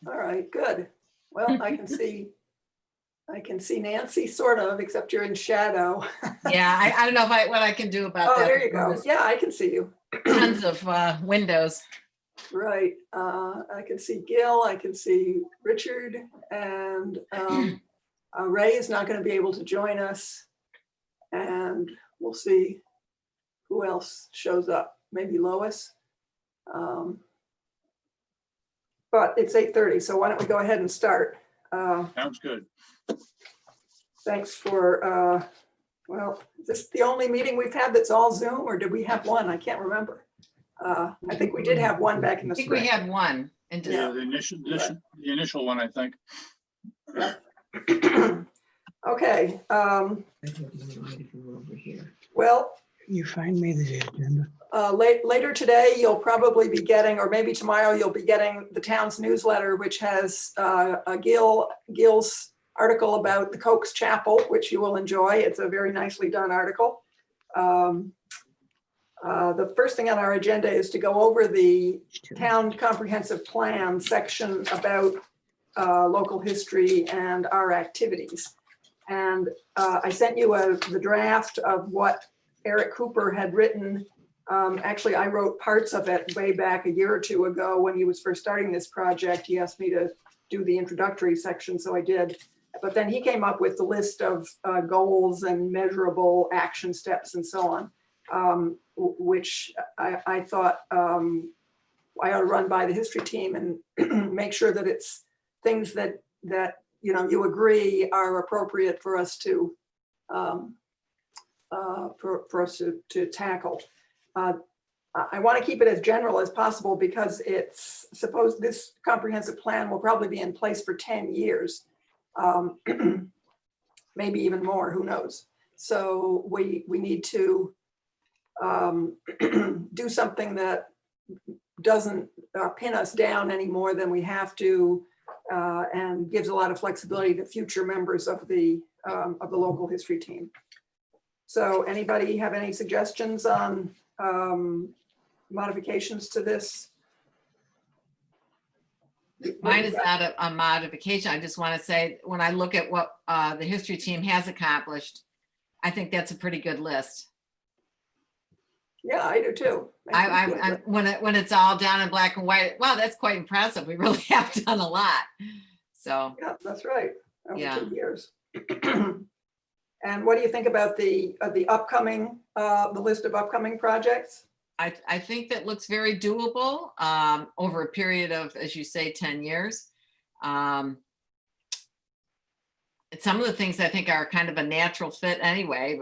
All right, good. Well, I can see Nancy sort of, except you're in shadow. Yeah, I don't know what I can do about Oh, that. there you go. There's Yeah, I can see you. tons of windows. Right. I can see Gil, I can see Richard, and Ray is not going to be able to join us. And we'll see who else shows up. Maybe Lois. But it's 8:30, so why don't we go ahead and start? Sounds good. Thanks for, well, is this the only meeting we've had that's all Zoom, or did we have one? I can't remember. I think we did have one back in the I think we spring. had one. And just, Yeah, the initial one, I think. Okay, I have no idea if you were over here. well, You find me the agenda. later today, you'll probably be getting, or maybe tomorrow, you'll be getting the town's newsletter, which has a Gil's article about the Coke's Chapel, which you will enjoy. It's a very nicely done article. The first thing on our agenda is to go over the town comprehensive plan section about local history and our activities. And I sent you the draft of what Eric Cooper had written. Actually, I wrote parts of it way back a year or two ago when he was first starting this project. He asked me to do the introductory section, so I did. But then he came up with the list of goals and measurable action steps and so on, which I thought I ought to run by the history team and make sure that it's things that you agree are appropriate for us to to tackle. I want to keep it as general as possible because suppose this comprehensive plan will probably be in place for 10 years, maybe even more, who knows? So we need to do something that doesn't pin us down any more than we have to, and gives a lot of flexibility to future members of the local history team. So anybody have any suggestions on modifications to this? mine is not a modification. I just want to say, when I look at what the history team has accomplished, I think that's a pretty good list. Yeah, I do too. When it's all down in black and white, wow, that's quite impressive. We really have done a lot. So Yeah, that's right. Over Yeah. 2 years. And what do you think about the upcoming, the list of upcoming projects? I think that looks very doable over a period of, as you say, 10 years. Some of the things I think are kind of a natural fit anyway,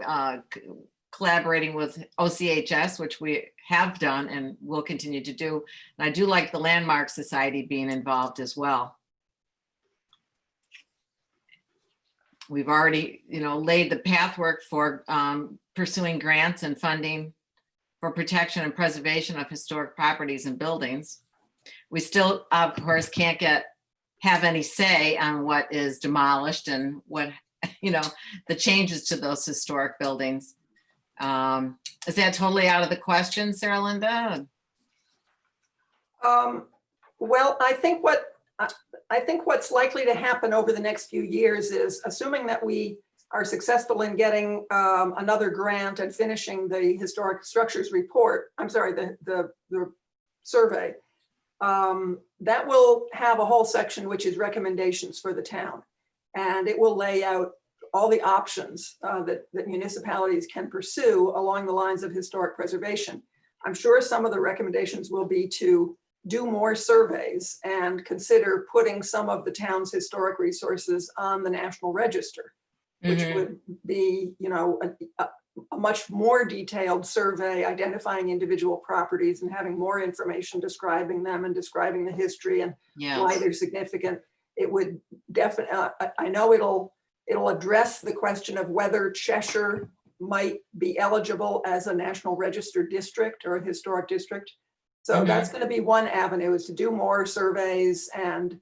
collaborating with OCHS, which we have done and will continue to do. And I do like the Landmark Society being involved as well. We've already, laid the pathwork for pursuing grants and funding for protection and preservation of historic properties and buildings. We still, of course, can't have any say on what is demolished and what, the changes to those historic buildings. Is that totally out of the question, Sarah Linda? Well, I think what's likely to happen over the next few years is, assuming that we are successful in getting another grant and finishing the historic structures report, the survey, that will have a whole section which is recommendations for the town. And it will lay out all the options that municipalities can pursue along the lines of historic preservation. I'm sure some of the recommendations will be to do more surveys and consider putting some of the town's historic resources on the National Register, which would be, a much more detailed survey identifying individual properties and having more information describing them and describing the history and why they're significant. It would definitely, I know it'll address the question of whether Cheshire might be eligible as a National Register district or a historic district. So that's going to be one avenue, is to do more surveys and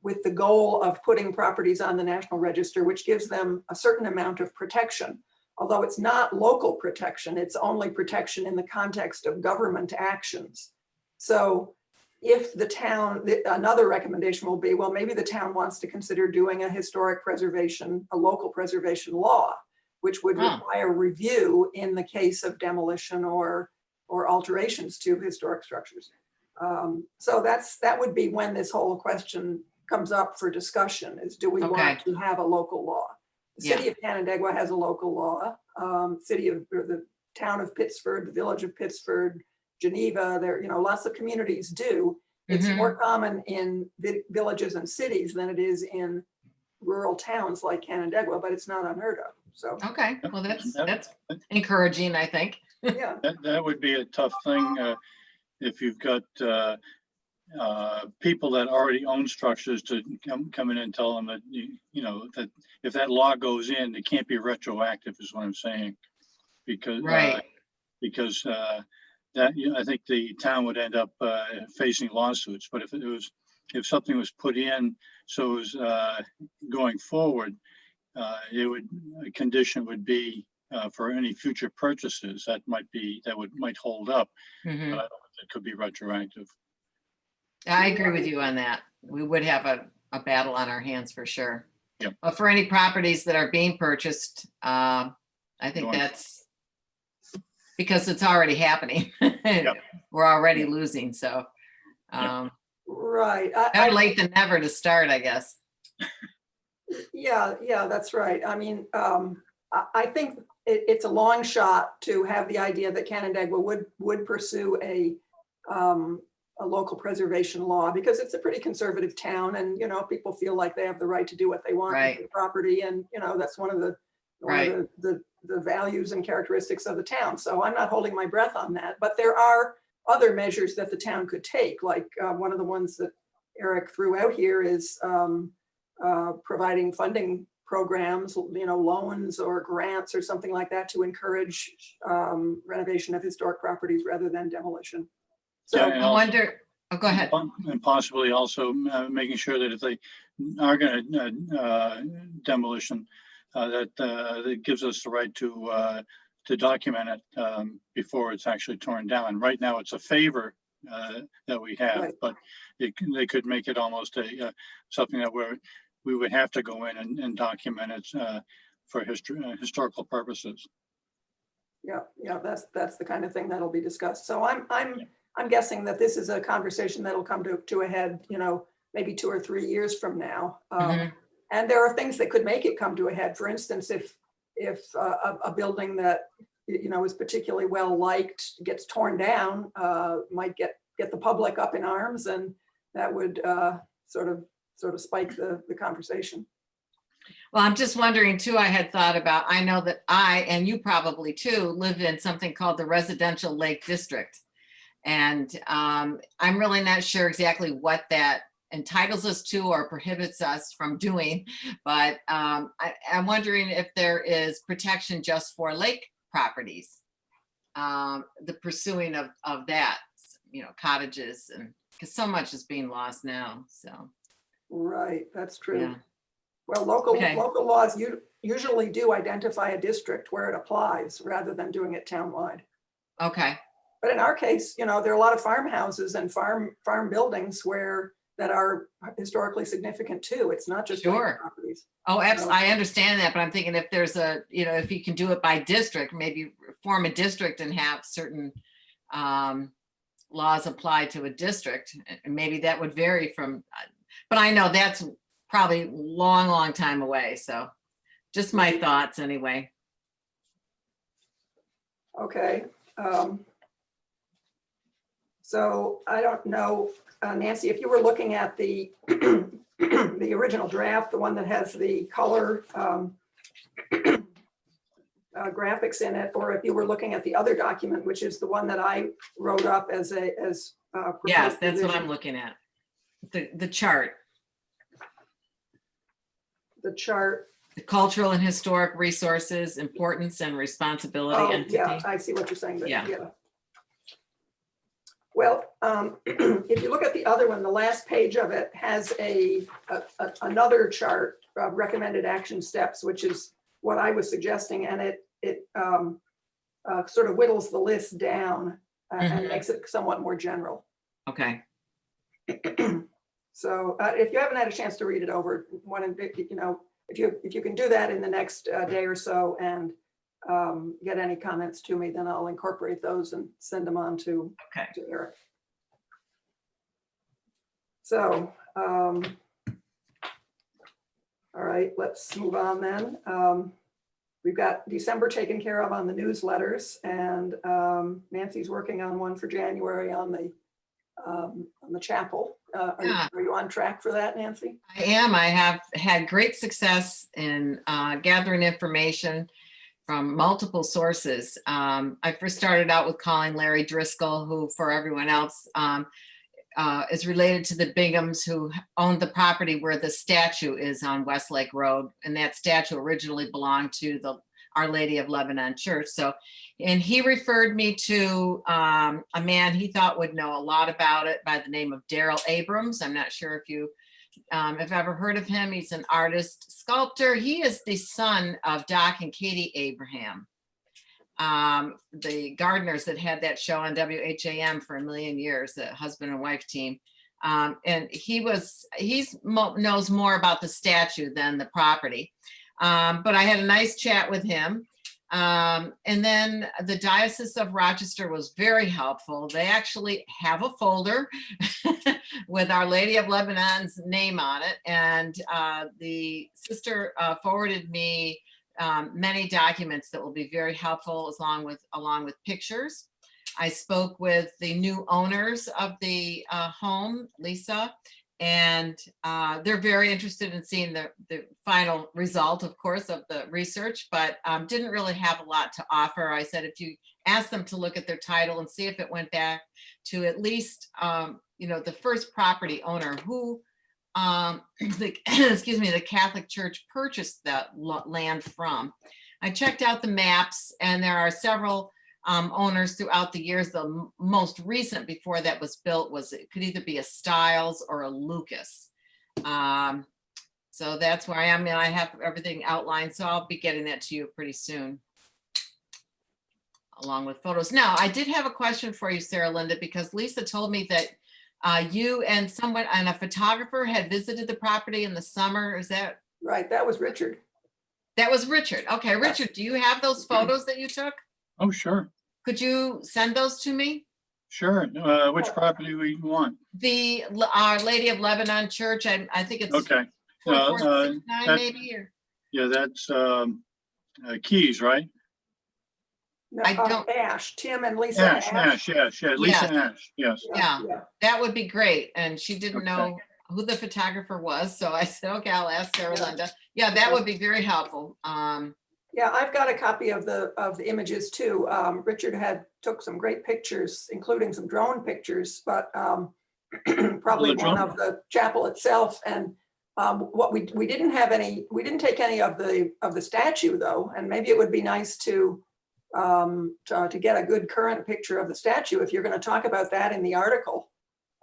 with the goal of putting properties on the National Register, which gives them a certain amount of protection. Although it's not local protection, it's only protection in the context of government actions. So if the town, another recommendation will be, well, maybe the town wants to consider doing a historic preservation, a local preservation law, which would Oh. require review in the case of demolition or alterations to historic structures. So that would be when this whole question comes up for discussion, is do we Okay. want to have a local law? The Yeah. city of Canandaigua has a local law. The town of Pittsford, the village of Pittsford, Geneva, there, lots of communities do. It's Mhm. more common in villages and cities than it is in rural towns like Canandaigua, but it's not unheard of. So, Okay, well, that's encouraging, I think. yeah, That would be a tough thing if you've got people that already own structures to come in and tell them that, that if that law goes in, it can't be retroactive is what I'm saying. Because Right. That, I think the town would end up facing lawsuits. But if something was put in, so it was going forward, a condition would be for any future purchases that might hold up. Mhm. But I don't think it could be retroactive. I agree with you on that. We would have a battle on our hands for sure. Yep. But for any properties that are being purchased, I think Going- that's because it's already happening. We're already losing, so right. better late than never to start, I guess. Yeah, that's right. I mean, I think it's a long shot to have the idea that Canandaigua would pursue a local preservation law, because it's a pretty conservative town, and people feel like they have the right to do what they want with Right. their property, and that's one of the Right. the values and characteristics of the town. So I'm not holding my breath on that, but there are other measures that the town could take, like one of the ones that Eric threw out here is providing funding programs, loans or grants or something like that to encourage renovation of historic properties rather than demolition. So, Yeah, and I wonder, oh, go ahead. And possibly also making sure that if they are going to demolition, that gives us the right to document it before it's actually torn down. Right now, it's a favor that we have, Right. but they could make it almost something that we would have to go in and document it for historical purposes. yeah, that's the kind of thing that'll be discussed. So I'm guessing that this is a conversation that'll come to a head, maybe 2 or 3 years from now. Mhm. And there are things that could make it come to a head. For instance, if a building that is particularly well liked gets torn down, might get the public up in arms, and that would sort of spike the conversation. Well, I'm just wondering too, I know that I, and you probably too, live in something called the Residential Lake District. And I'm really not sure exactly what that entitles us to or prohibits us from doing, but I'm wondering if there is protection just for lake properties, the pursuing of that, cottages, and because so much is being lost now, so. Right, that's true. Yeah. Well, local Okay. laws usually do identify a district where it applies rather than doing it townwide. Okay, But in our case, there are a lot of farmhouses and farm buildings that are historically significant too. It's not just lake Sure. properties. oh, So- I understand that, but I'm thinking if there's if you can do it by district, maybe form a district and have certain laws apply to a district, and maybe that would vary from, but I know that's probably long time away, so just my thoughts anyway. Okay. So I don't know, Nancy, if you were looking at the the original draft, the one that has the color graphics in it, or if you were looking at the other document, which is the one that I wrote up as Yes, proposed that's what revision. I'm looking at. The chart, The chart. the cultural and historic resources, importance and responsibility Oh, entity. yeah, I see what you're saying. But Yeah. Well, if you look at the other one, the last page of it has another chart of recommended action steps, which is what I was suggesting, and it sort of whittles the list down and Mhm. makes it somewhat more general. Okay, So if you haven't had a chance to read it over, if you can do that in the next day or so and get any comments to me, then I'll incorporate those and send them on to Eric. So, all right, let's move on then. We've got December taken care of on the newsletters, and Nancy's working on one for January on the chapel. Are you on track for that, Nancy? I am. I have had great success in gathering information from multiple sources. I first started out with calling Larry Driscoll, who for everyone else is related to the Binghams, who owned the property where the statue is on Westlake Road. And that statue originally belonged to the Our Lady of Lebanon Church. So, and he referred me to a man he thought would know a lot about it by the name of Daryl Abrams. I'm not sure if you have ever heard of him. He's an artist, sculptor. He is the son of Doc and Katie Abraham, the gardeners that had that show on WHAM for a million years, the husband and wife team. And he knows more about the statue than the property. But I had a nice chat with him. And then the Diocese of Rochester was very helpful. They actually have a folder with Our Lady of Lebanon's name on it. And the sister forwarded me many documents that will be very helpful, along with pictures. I spoke with the new owners of the home, Lisa, and they're very interested in seeing the final result, of course, of the research, but didn't really have a lot to offer. I said, if you ask them to look at their title and see if it went back to at least, the first property owner who, the Catholic Church purchased that land from. I checked out the maps, and there are several owners throughout the years. The most recent before that was built it could either be a Stiles or a Lucas. So that's where I am, and I have everything outlined. So I'll be getting that to you pretty soon, along with photos. Now, I did have a question for you, Sarah Linda, because Lisa told me that you and someone and a photographer had visited the property in the summer. Is that right? That was Richard. That was Richard. Okay, Richard, do you have those photos that you took? Oh, sure. Could you send those to me? Sure. Which property we want? The Our Lady of Lebanon Church. I think it's Okay. 4469 maybe. Or Yeah, that's Keys, right? No, I don't- Ash, Tim and Lisa Ash, yes. Lisa Ash, yes. Yeah. That would be great. And she didn't Okay. know who the photographer was, so I said, okay, I'll ask Sarah Yeah. Linda. Yeah, that would be very helpful. Yeah, I've got a copy of the images too. Richard took some great pictures, including some drone pictures, but probably one of the chapel itself. And what we didn't take any of the statue though, and maybe it would be nice to get a good current picture of the statue if you're going to talk about that in the article.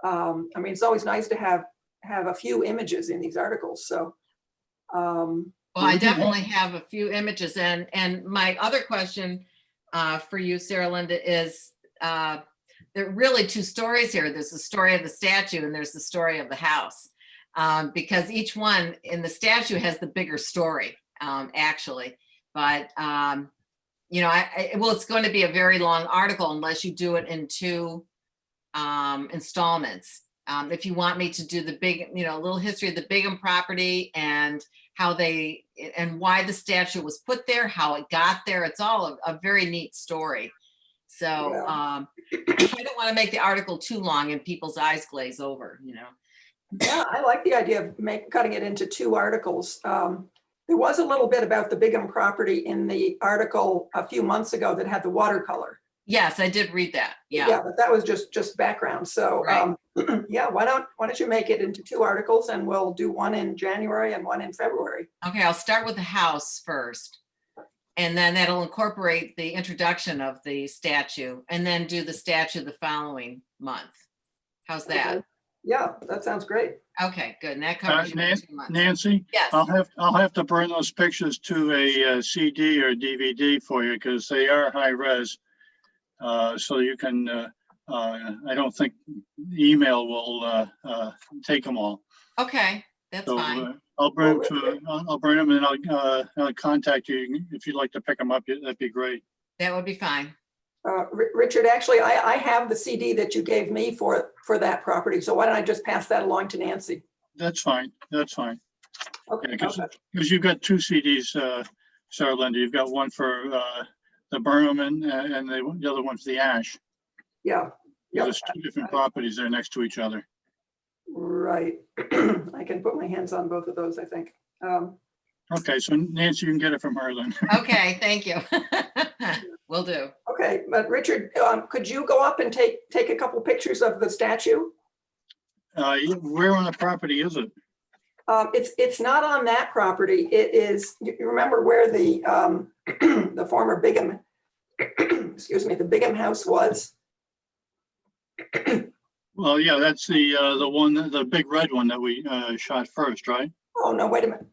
I mean, it's always nice to have a few images in these articles. So. Well, I definitely have a few images, and my other question for you, Sarah Linda, is there are really two stories here. There's the story of the statue and there's the story of the house, because each one in the statue has the bigger story, actually. But it's going to be a very long article unless you do it in two installments. If you want me to do the big, a little history of the Bingham property and how and why the statue was put there, how it got there. It's all a very neat story. So I don't want to make the article too long and people's eyes glaze over, Yeah, I like the idea of cutting it into two articles. There was a little bit about the Bingham property in the article a few months ago that had the watercolor. Yes, I did read that. Yeah, but that was just background. So Right. yeah, why don't you make it into two articles, and we'll do one in January and one in February. Okay, I'll start with the house first. And then that'll incorporate the introduction of the statue, and then do the statue the following month. How's that? Okay. Yeah, that sounds great. Okay, good. And that covers you for 2 months. Nancy, Yes. I'll have to burn those pictures to a CD or DVD for you because they are high res. So you can I don't think email will take them all. Okay, that's So fine. I'll bring them I'll bring them and I'll contact you if you'd like to pick them up. That'd be great. That would be fine. Richard, actually, I have the CD that you gave me for that property. So why don't I just pass that along to Nancy? That's fine. That's fine. Okay. Because Okay. you've got two CDs, Sarah Linda. You've got one for the Burnham and the other one's the Ash. Yeah. Yeah. There's two different properties there next to each other. Right. I can put my hands on both of those, I think. Okay, so Nancy, you can get it from her then. Okay, thank you. Will do. Okay, but Richard, could you go up and take a couple pictures of the statue? Where on the property is it? It's not on that property. It is, you remember where the the former Bigham, excuse me, the Bigham house was? Well, yeah, that's the one, the big red one that we shot first, right? Oh, no, wait a minute.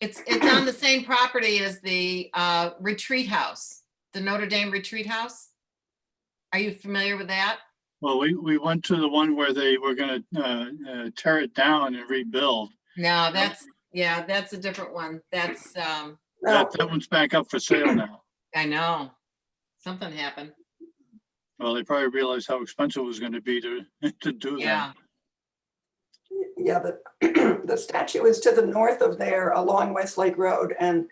It's on the same property as the retreat house, the Notre Dame retreat house. Are you familiar with that? Well, we went to the one where they were gonna tear it down and rebuild. No, that's a different one. That's, No, That one's back up for sale now. I know, something happened. Well, they probably realized how expensive it was gonna be to do Yeah, that. yeah, the statue is to the north of there along Westlake Road. And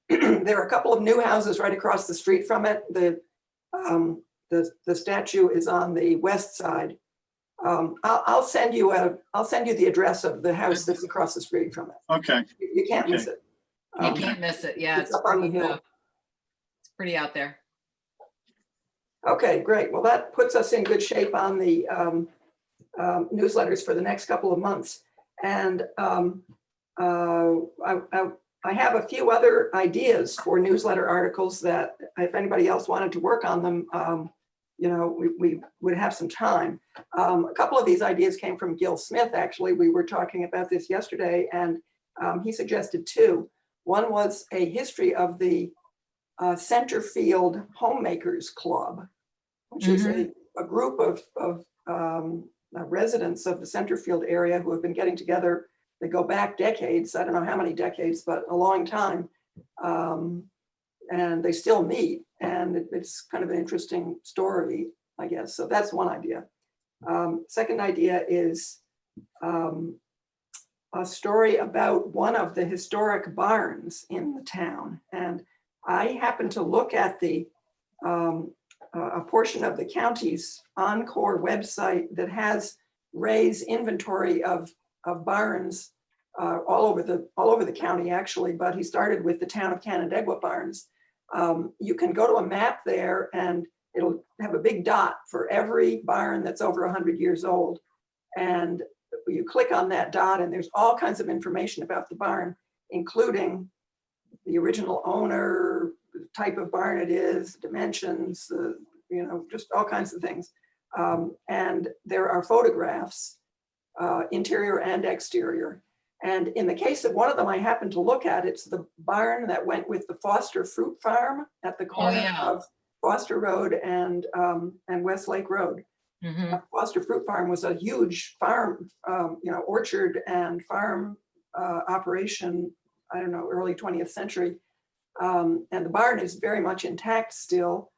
there are a couple of new houses right across the street from it. The statue is on the west side. I'll send you the address of the house that's across the street from it. Okay, You can't miss it. you can't miss it. Yeah, It's up on the hill. It's pretty out there. Okay, great. Well, that puts us in good shape on the newsletters for the next couple of months. And I have a few other ideas for newsletter articles that if anybody else wanted to work on them, we would have some time. A couple of these ideas came from Gil Smith, actually. We were talking about this yesterday, and he suggested two. One was a history of the Centerfield Homemakers Club, which is a group of residents of the Centerfield area who have been getting together. They go back decades, I don't know how many decades, but a long time. And they still meet, and it's kind of an interesting story, I guess. So that's one idea. Second idea is a story about one of the historic barns in the town. And I happened to look at a portion of the county's Encore website that has Ray's inventory of barns all over the county, actually, but he started with the town of Canandaigua barns. You can go to a map there and it'll have a big dot for every barn that's over 100 years old. And you click on that dot and there's all kinds of information about the barn, including the original owner, the type of barn it is, dimensions, just all kinds of things. And there are photographs, interior and exterior. And in the case of one of them, I happened to look at, it's the barn that went with the Foster Fruit Farm at the corner of Foster Road and Westlake Road. Foster Fruit Farm was a huge farm, orchard and farm operation, I don't know, early 20th century. And the barn is very much intact still.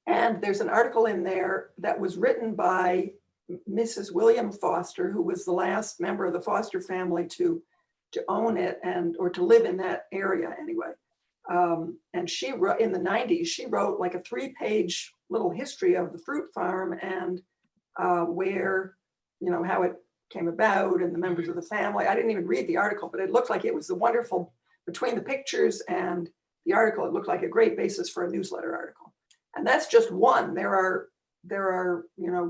And there's an article in there that was written by Mrs. William Foster, who was the last member of the Foster family to own it or to live in that area anyway. And she wrote in the 90s, she wrote like a 3-page little history of the fruit farm and where, how it came about and the members of the family. I didn't even read the article, but it looked like it was a wonderful, between the pictures and the article, it looked like a great basis for a newsletter article. And that's just one. There are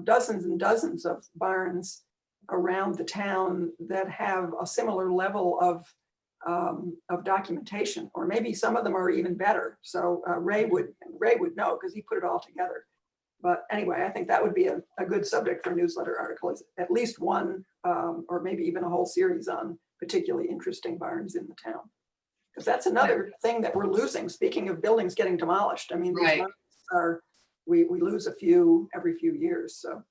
dozens and dozens of barns around the town that have a similar level of documentation, or maybe some of them are even better. So Ray would know because he put it all together. But anyway, I think that would be a good subject for a newsletter article, is at least one or maybe even a whole series on particularly interesting barns in the town. Because that's another thing that we're losing, speaking of buildings getting demolished. I mean, these Right. ones are, we lose a few every few years, so.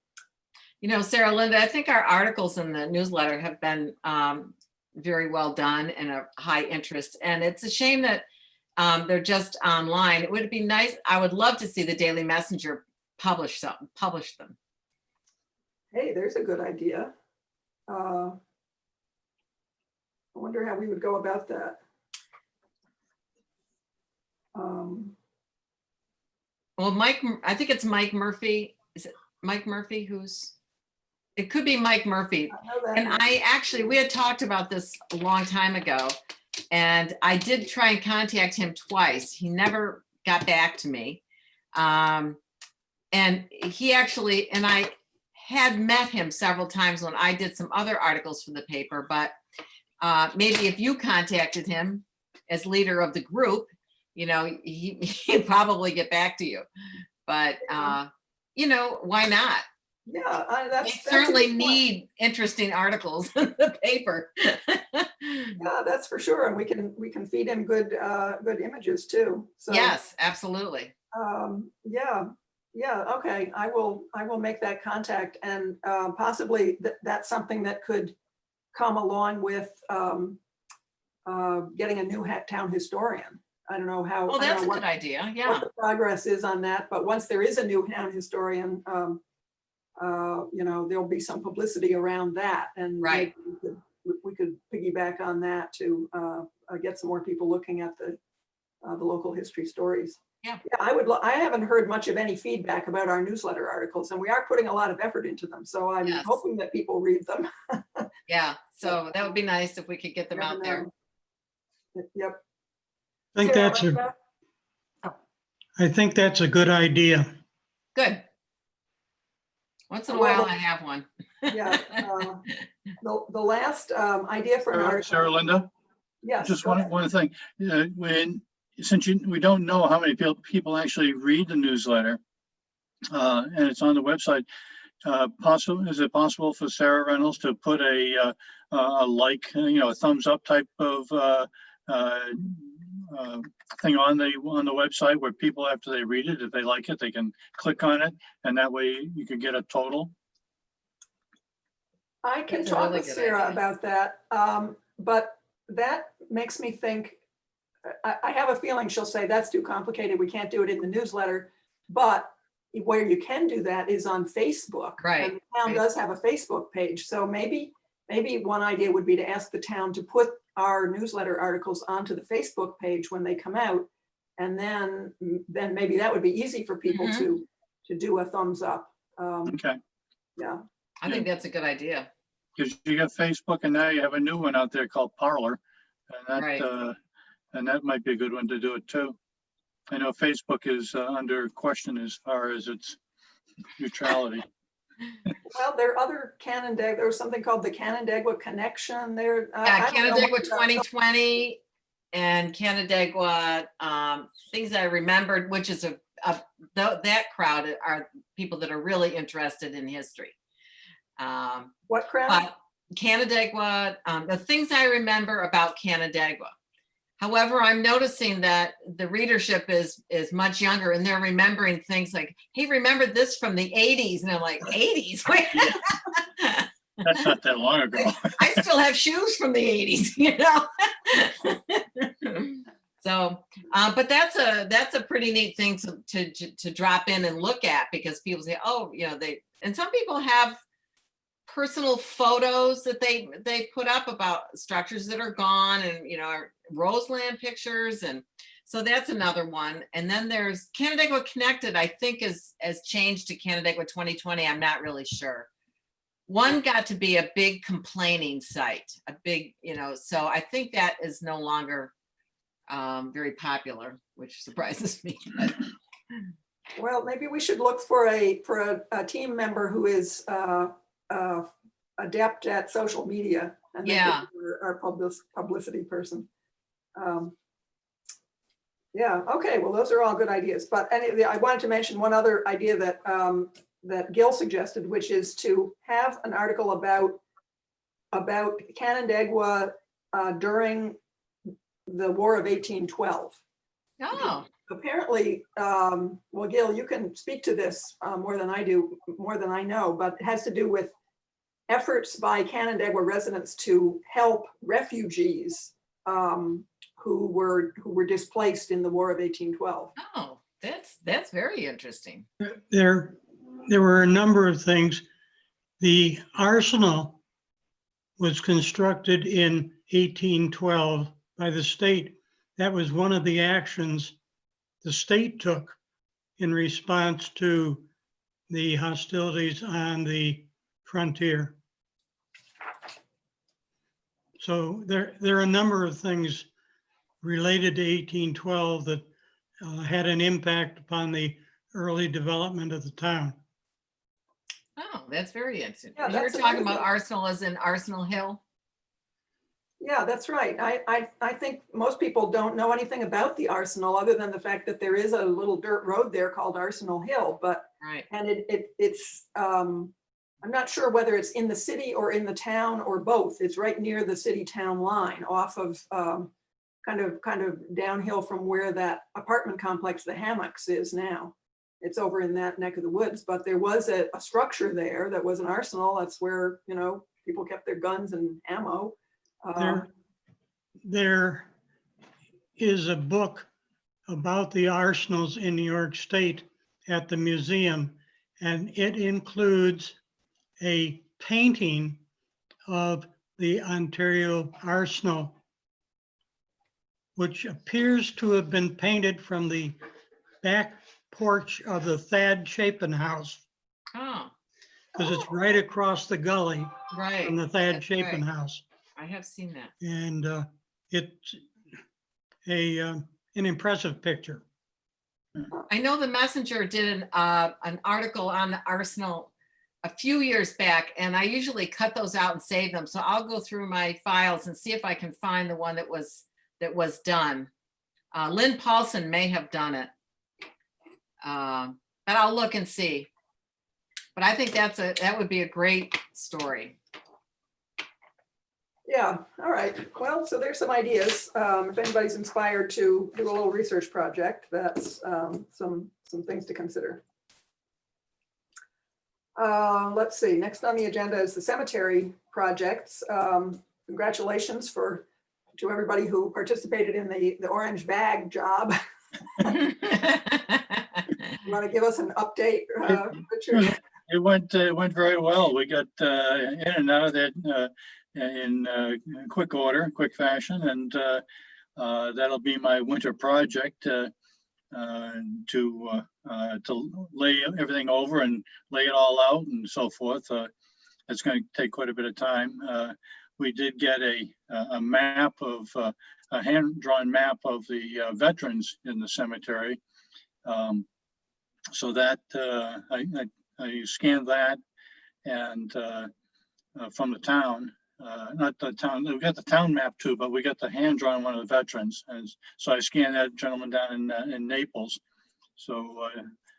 You know, Sarah Linda, I think our articles in the newsletter have been very well done and of high interest. And it's a shame that they're just online. It would be nice. I would love to see the Daily Messenger publish them. Hey, there's a good idea. I wonder how we would go about that. Well, I think it's Mike Murphy. Is it Mike Murphy it could be Mike Murphy. I know that. And we had talked about this a long time ago, and I did try and contact him twice. He never got back to me. And I had met him several times when I did some other articles for the paper, but maybe if you contacted him as leader of the group, you know, he'd probably get back to you. But, you know, why not? Yeah, They that's a certainly good point. need interesting articles in the paper. Yeah, that's for sure. And we can feed in good images too. So, Yes, absolutely. yeah, okay. I will make that contact, and possibly that's something that could come along with getting a new town historian. I don't know how. Well, I don't that's a know good idea. what Yeah. the progress is on that, but once there is a new town historian, you know, there'll be some publicity around that, and Right. maybe we could piggyback on that to get some more people looking at the local history stories. Yeah. I haven't heard much of any feedback about our newsletter articles, and we are putting a lot of effort into them. So I'm Yes. hoping that people read them. Yeah. So that would be nice if we could get them Never out there. know. Yep. I think Sarah, that's like a, that? I think that's a good idea. Good. Once in a Well, while, I have one. Yeah. The last idea for an article. Sarah Linda, Yes. just go ahead. one thing. We don't know how many people actually read the newsletter, and it's on the website. Is it possible for Sarah Reynolds to put a like, you know, a thumbs up type of thing on the website where people, after they read it, if they like it, they can click on it, and that way you can get a total? I can That's a talk really with good Sarah idea. about that, but that makes me think, I have a feeling she'll say that's too complicated, we can't do it in the newsletter. But where you can do that is on Facebook. Right, And the town does have a Facebook page, so maybe one idea would be to ask the town to put our newsletter articles onto the Facebook page when they come out. And then maybe that would be easy for people Mhm. to do a thumbs up. Okay, Yeah. I think that's a good idea. because you got Facebook, and now you have a new one out there called Parler, and Right. that might be a good one to do it too. I know Facebook is under question as far as its neutrality. Well, there are other Canandaigua, there was something called the Canandaigua Connection there. Yeah, I don't know Canandaigua much about 2020 and Canandaigua, things I remembered, which is that crowd are people that are really interested in history. what crowd? But Canandaigua, the things I remember about Canandaigua. However, I'm noticing that the readership is much younger, and they're remembering things like, hey, remember this from the 80s? And I'm like, 80s? That's not that long ago. I still have shoes from the 80s, you know? So, but that's a pretty neat thing to drop in and look at, because people say, oh, you know, and some people have personal photos that they put up about structures that are gone, and, you know, Roseland pictures. And so that's another one. And then there's Canandaigua Connected, I think has changed to Canandaigua 2020. I'm not really sure. One got to be a big complaining site, a big, you know, so I think that is no longer very popular, which surprises me. Well, maybe we should look for a team member who is adept at social media. And they Yeah. could be our publicity person. Yeah, okay, well, those are all good ideas. But I wanted to mention one other idea that Gil suggested, which is to have an article about Canandaigua during the War of 1812. Oh, Apparently, well, Gil, you can speak to this more than I do, more than I know, but it has to do with efforts by Canandaigua residents to help refugees who were displaced in the War of 1812. oh, that's very interesting. There were a number of things. The arsenal was constructed in 1812 by the state. That was one of the actions the state took in response to the hostilities on the frontier. So there are a number of things related to 1812 that had an impact upon the early development of the town. Oh, that's very interesting. Yeah, You're that's talking about amazing. Arsenal as in Arsenal Hill? Yeah, that's right. I think most people don't know anything about the Arsenal other than the fact that there is a little dirt road there called Arsenal Hill, but Right. and it's I'm not sure whether it's in the city or in the town or both. It's right near the city-town line, off of kind of downhill from where that apartment complex, the Hammocks, is now. It's over in that neck of the woods, but there was a structure there that was an arsenal. That's where, you know, people kept their guns and ammo. There is a book about the arsenals in New York State at the museum, and it includes a painting of the Ontario Arsenal, which appears to have been painted from the back porch of the Thad Chapin house, Oh, because it's right across the gully right. from the Thad That's Chapin right. house. I have seen that. And it's an impressive picture. I know the Messenger did an article on the Arsenal a few years back, and I usually cut those out and save them. So I'll go through my files and see if I can find the one that was done. Lynn Paulson may have done it, but I'll look and see. But I think that would be a great story. Yeah, all right. Well, so there's some ideas. If anybody's inspired to do a little research project, that's some things to consider. Let's see, next on the agenda is the cemetery projects. Congratulations to everybody who participated in the orange bag job. You want to give us an update, Richard? It went very well. We got in and out of that in quick order, quick fashion, and that'll be my winter project to lay everything over and lay it all out and so forth. It's going to take quite a bit of time. We did get a map of a hand-drawn map of the veterans in the cemetery. So that I scanned that and from the town. Not the town, we got the town map too, but we got the hand-drawn one of the veterans. And so I scanned that gentleman down in Naples. So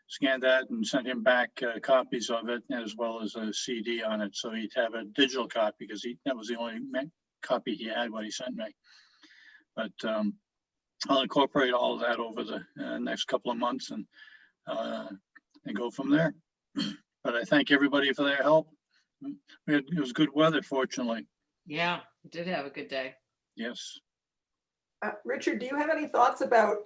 scanned that and sent him back copies of it, as well as a CD on it. So he'd have a digital copy because that was the only copy he had, what he sent me. But I'll incorporate all of that over the next couple of months and go from there. But I thank everybody for their help. It was good weather, fortunately. Yeah, did have a good day. Yes. Richard, do you have any thoughts about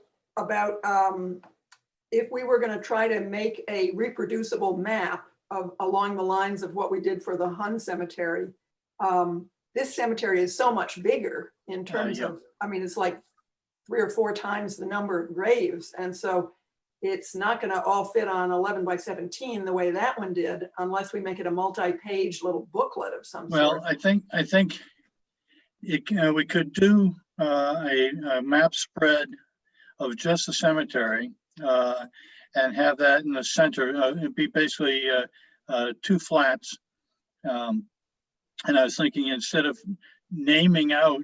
if we were going to try to make a reproducible map along the lines of what we did for the Hun Cemetery? This cemetery is so much bigger in terms of, I mean, it's like 3 or 4 times the number of graves. And so it's not going to all fit on 11 by 17 the way that one did, unless we make it a multi-page little booklet of some sort. Well, I think we could do a map spread of just the cemetery and have that in the center. It'd be basically 2 flats. And I was thinking, instead of naming out,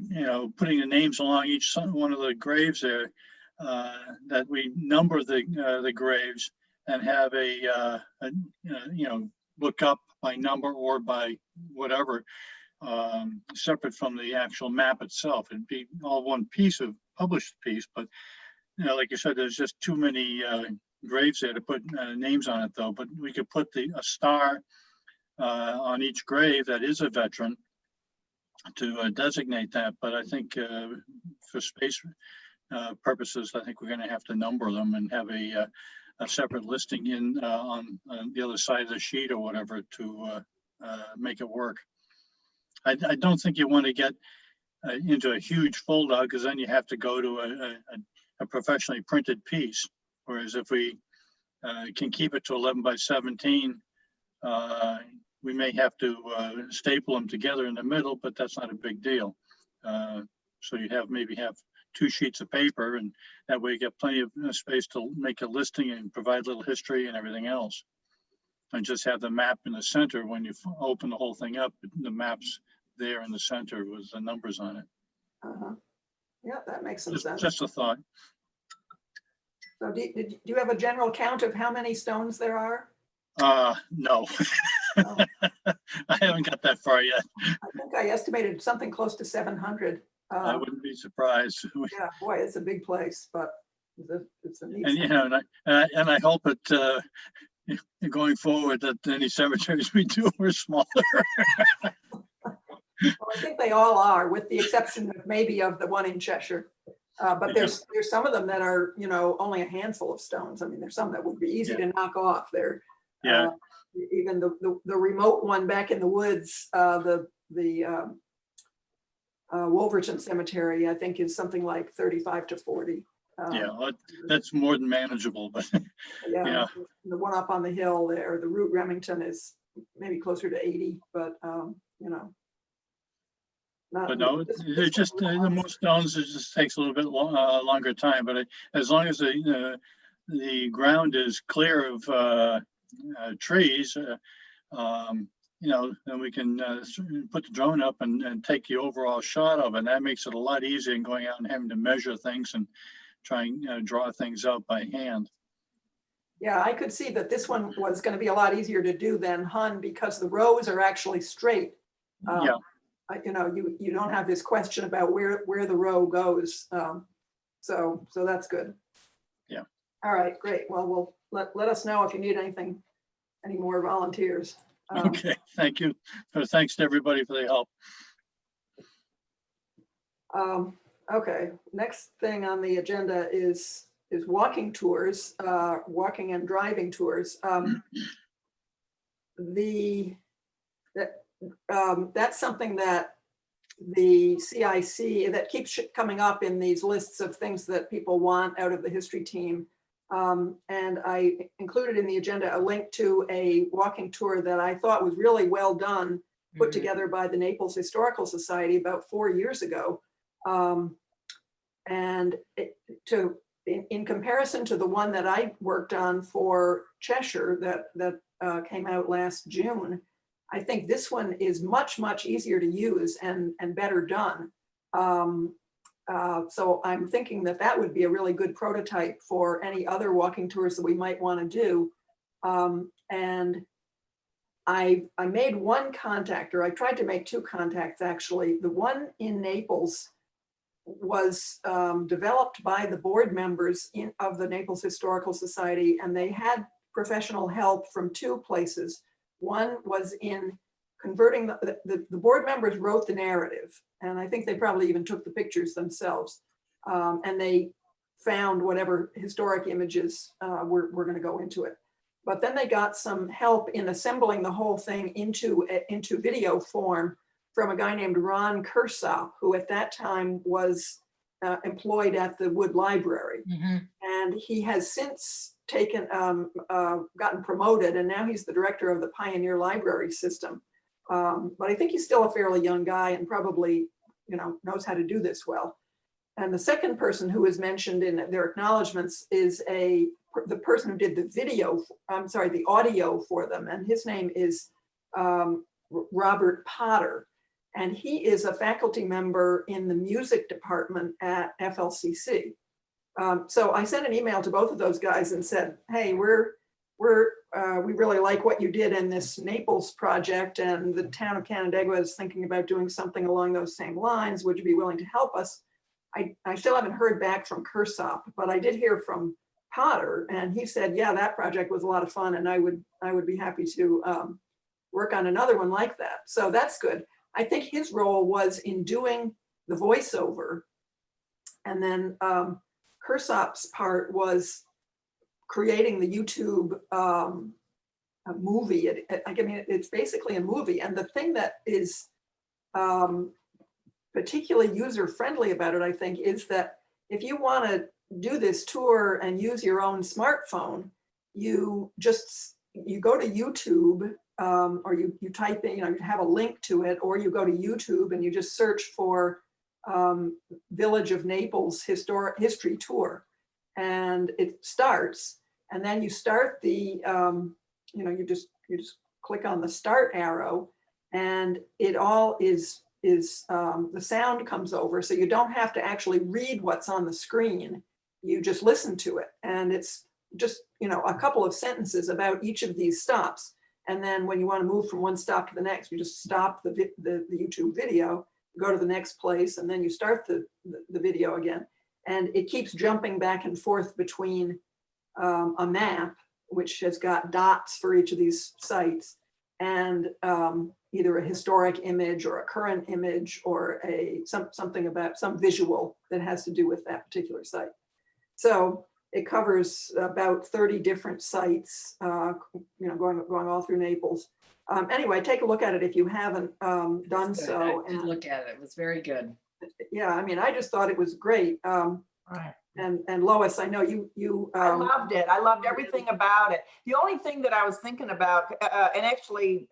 putting the names along each one of the graves there, that we number the graves and have a look up by number or by whatever, separate from the actual map itself. It'd be all one piece of published piece, but like you said, there's just too many graves there to put names on it, though. But we could put a star on each grave that is a veteran to designate that. But I think for space purposes, I think we're going to have to number them and have a separate listing in on the other side of the sheet or whatever to make it work. I don't think you want to get into a huge folder, because then you have to go to a professionally printed piece. Whereas if we can keep it to 11 by 17, we may have to staple them together in the middle, but that's not a big deal. So you maybe have 2 sheets of paper, and that way you get plenty of space to make a listing and provide a little history and everything else. And just have the map in the center. When you open the whole thing up, the map's there in the center with the numbers on it. Yeah, that makes some sense. Just a thought. So do you have a general count of how many stones there are? No. Oh. I haven't got that far yet. I think I estimated something close to 700. I wouldn't be surprised. Yeah, boy, it's a big place, but it's a neat. And and I hope that going forward that any cemeteries we do are smaller. Well, I think they all are, with the exception of maybe of the one in Cheshire. But there's some of them that are, only a handful of stones. I mean, there's some that would be easy to knock off. They're even the remote one back in the woods, the Wolverton Cemetery, I think, is something like 35 to 40. That's more than manageable, but yeah. The one up on the hill there, the Root Remington, is maybe closer to 80, but but no, they're just the most stones. It just takes a little bit longer time. But as long as the ground is clear of trees, then we can put the drone up and take the overall shot of it. And that makes it a lot easier than going out and having to measure things and try and draw things out by hand. Yeah, I could see that this one was going to be a lot easier to do than Hun, because the rows are actually straight. You don't have this question about where the row goes. So that's good. Yeah. All right, great. Well, let us know if you need any more volunteers. Okay, thank you. Thanks to everybody for their help. Okay, next thing on the agenda is walking tours, walking and driving tours. That's something that the CIC, that keeps coming up in these lists of things that people want out of the history team. And I included in the agenda a link to a walking tour that I thought was really well done, put together by the Naples Historical Society about 4 years ago. And in comparison to the one that I worked on for Cheshire that came out last June, I think this one is much, much easier to use and better done. So I'm thinking that would be a really good prototype for any other walking tours that we might want to do. And I made one contact, or I tried to make 2 contacts actually. The one in Naples was developed by the board members of the Naples Historical Society, and they had professional help from 2 places. One was in converting the board members wrote the narrative, and I think they probably even took the pictures themselves, and they found whatever historic images were going to go into it. But then they got some help in assembling the whole thing into video form from a guy named Ron Kershaw, who at that time was employed at the Wood Library. And he has since gotten promoted, and now he's the director of the Pioneer Library System. But I think he's still a fairly young guy and probably, knows how to do this well. And the second person who is mentioned in their acknowledgements is the person who did the audio for them. And his name is Robert Potter. And he is a faculty member in the music department at FLCC. So I sent an email to both of those guys and said, hey, we really like what you did in this Naples project, and the town of Canandaigua is thinking about doing something along those same lines. Would you be willing to help us? I still haven't heard back from Kersop, but I did hear from Potter, and he said, yeah, that project was a lot of fun, and I would be happy to work on another one like that. So that's good. I think his role was in doing the voiceover, and then Kersop's part was creating the YouTube a movie. I mean, it's basically a movie. And the thing that is particularly user-friendly about it, I think, is that if you want to do this tour and use your own smartphone, you go to YouTube, or you type in, you have a link to it, or you go to YouTube and you just search for Village of Naples history tour, and it starts, and then you start the you just click on the start arrow, and it all is the sound comes over, so you don't have to actually read what's on the screen. You just listen to it, and it's just a couple of sentences about each of these stops, and then when you want to move from one stop to the next, you just stop the YouTube video, go to the next place, and then you start the video again, and it keeps jumping back and forth between a map, which has got dots for each of these sites, and either a historic image or a current image or something about some visual that has to do with that particular site. So it covers about 30 different sites, going all through Naples. Anyway, take a look at it if you haven't done so. I did look at it. It was very good. Yeah, I mean, I just thought it was great. Right. And Lois, I know you. I loved it. I loved everything about it. The only thing that I was thinking about, and actually,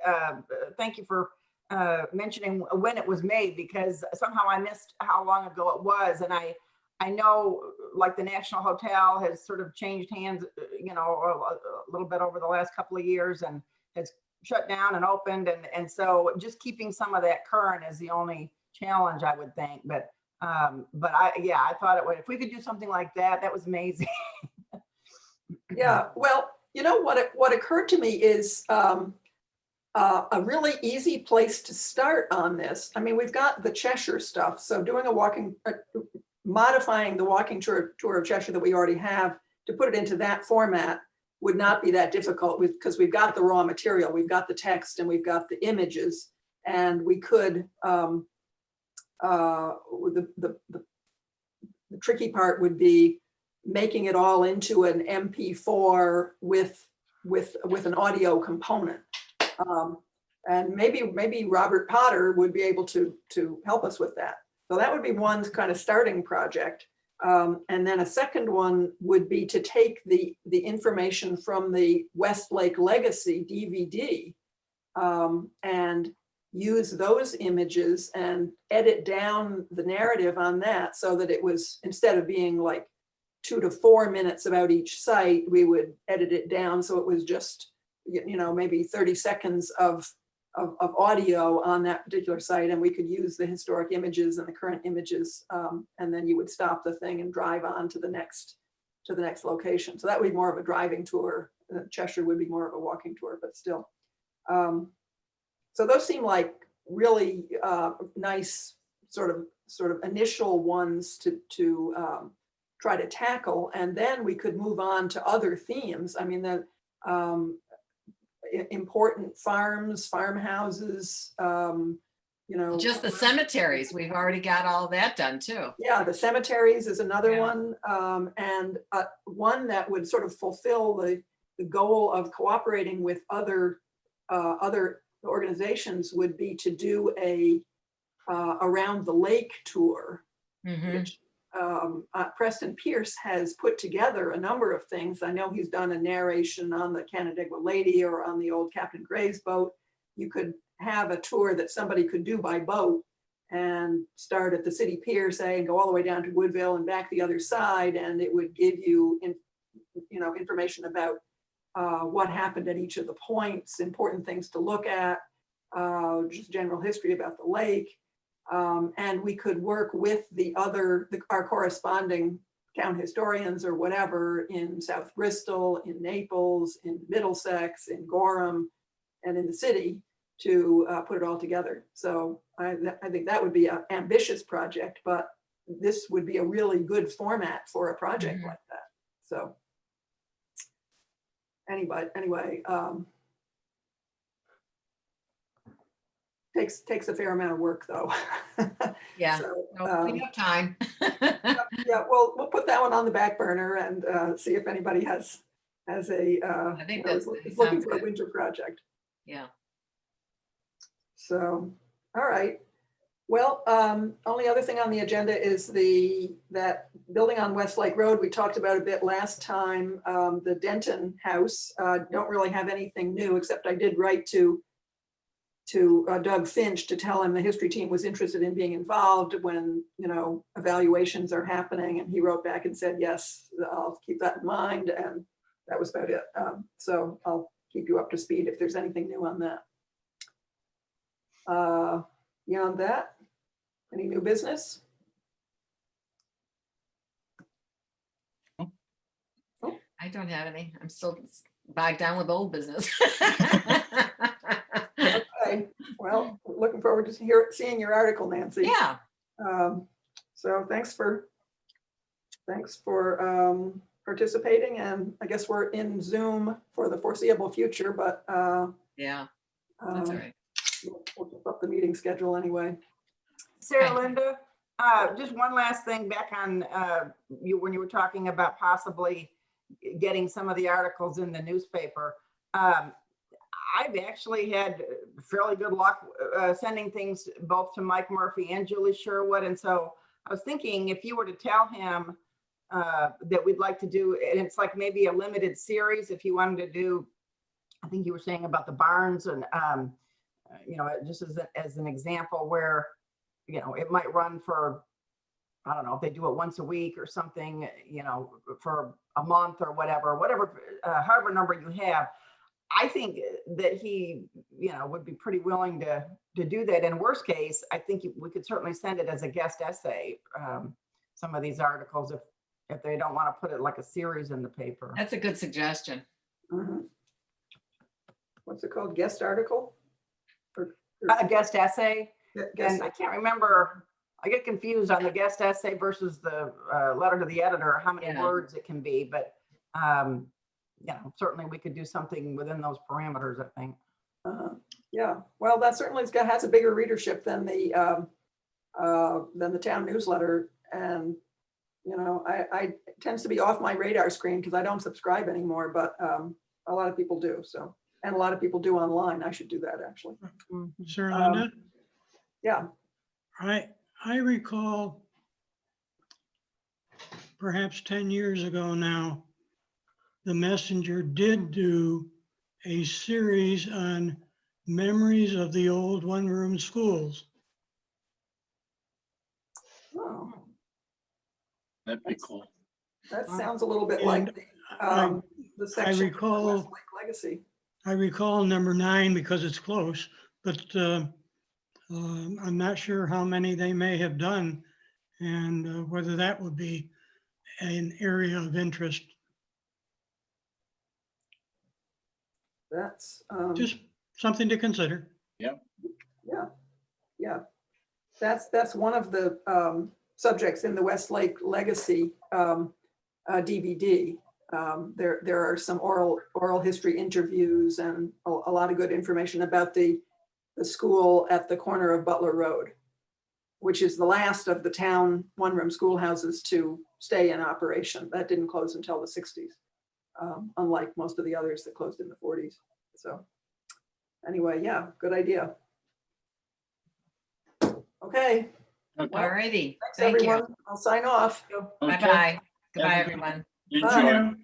thank you for mentioning when it was made, because somehow I missed how long ago it was. And I know, like, the National Hotel has sort of changed hands, a little bit over the last couple of years, and has shut down and opened. And so just keeping some of that current is the only challenge, I would think. But I thought it would, if we could do something like that, that was amazing. Yeah, well, what occurred to me is a really easy place to start on this. I mean, we've got the Cheshire stuff, so doing modifying the walking tour of Cheshire that we already have to put it into that format would not be that difficult, because we've got the raw material, we've got the text, and we've got the images, and we could. The tricky part would be making it all into an MP4 with an audio component, and maybe Robert Potter would be able to help us with that. So that would be one kind of starting project, and then a second one would be to take the information from the Westlake Legacy DVD and use those images and edit down the narrative on that, so that it was, instead of being like 2 to 4 minutes about each site, we would edit it down so it was just maybe 30 seconds of audio on that particular site, and we could use the historic images and the current images, and then you would stop the thing and drive on to the next location. So that would be more of a driving tour. Cheshire would be more of a walking tour, but still. So those seem like really nice sort of initial ones to try to tackle, and then we could move on to other themes. I mean, the important farmhouses, Just the cemeteries. We've already got all that done too. Yeah, the cemeteries is another one, and one that would sort of fulfill the goal of cooperating with other organizations would be to do a around the lake tour, which Preston Pierce has put together a number of things. I know he's done a narration on the Canandaigua Lady or on the old Captain Gray's boat. You could have a tour that somebody could do by boat and start at the city pier, say, and go all the way down to Woodville and back the other side, and it would give you information about what happened at each of the points, important things to look at, just general history about the lake. And we could work with our corresponding town historians or whatever in South Bristol, in Naples, in Middlesex, in Gorham, and in the city to put it all together. So I think that would be an ambitious project, but this would be a really good format for a project Mhm. like that. So anyway, takes a fair amount of work though. Yeah, So, no, we have time. yeah, well, we'll put that one on the back burner and see if anybody has a, I think is that looking sounds for a good. winter project. Yeah. So, all right. Well, only other thing on the agenda is that building on Westlake Road, we talked about a bit last time, the Denton House. Don't really have anything new, except I did write to Doug Finch to tell him the history team was interested in being involved when, evaluations are happening. And he wrote back and said, yes, I'll keep that in mind. And that was about it. So I'll keep you up to speed if there's anything new on that. Beyond that, any new business? I don't have any. I'm still bogged down with old business. Okay, well, looking forward to seeing your article, Nancy. Yeah, So thanks for participating, and I guess we're in Zoom for the foreseeable future, but yeah, that's all right. we'll keep up the meeting schedule anyway. Sarah Okay. Linda, just one last thing back on when you were talking about possibly getting some of the articles in the newspaper. I've actually had fairly good luck sending things both to Mike Murphy and Julie Sherwood. And so I was thinking if you were to tell him that we'd like to do, and it's like maybe a limited series, if you wanted to do, I think you were saying about the barns and, just as an example where, it might run for, I don't know, if they do it once a week or something, for a month or whatever, however number you have. I think that he, would be pretty willing to do that. In worst case, I think we could certainly send it as a guest essay, some of these articles, if they don't want to put it like a series in the paper. That's a good suggestion. Mhm. What's it called? Guest article? A guest essay. Guest, And I can't remember, I get confused on the guest essay versus the letter to the editor, how many Yeah. words it can be, but certainly we could do something within those parameters, I think. yeah, well, that certainly has a bigger readership than the town newsletter. And, I tends to be off my radar screen because I don't subscribe anymore, but a lot of people do. So, and a lot of people do online. I should do that actually. Sarah Linda, Yeah. I recall perhaps 10 years ago now, the Messenger did do a series on memories of the old one-room schools. Oh, That'd be cool. that sounds a little bit And like I the section of recall- Westlake Legacy. I recall number 9 because it's close, but I'm not sure how many they may have done and whether that would be an area of interest. That's Just something to consider. yeah. That's one of the subjects in the Westlake Legacy DVD. There are some oral history interviews and a lot of good information about the school at the corner of Butler Road, which is the last of the town one-room schoolhouses to stay in operation. That didn't close until the 60s, unlike most of the others that closed in the 40s. So anyway, yeah, good idea. Okay, Okay, All righty. thanks Thank you. everyone. I'll sign off. okay. Bye-bye. Goodbye, Have a good- everyone. Enjoy. Bye.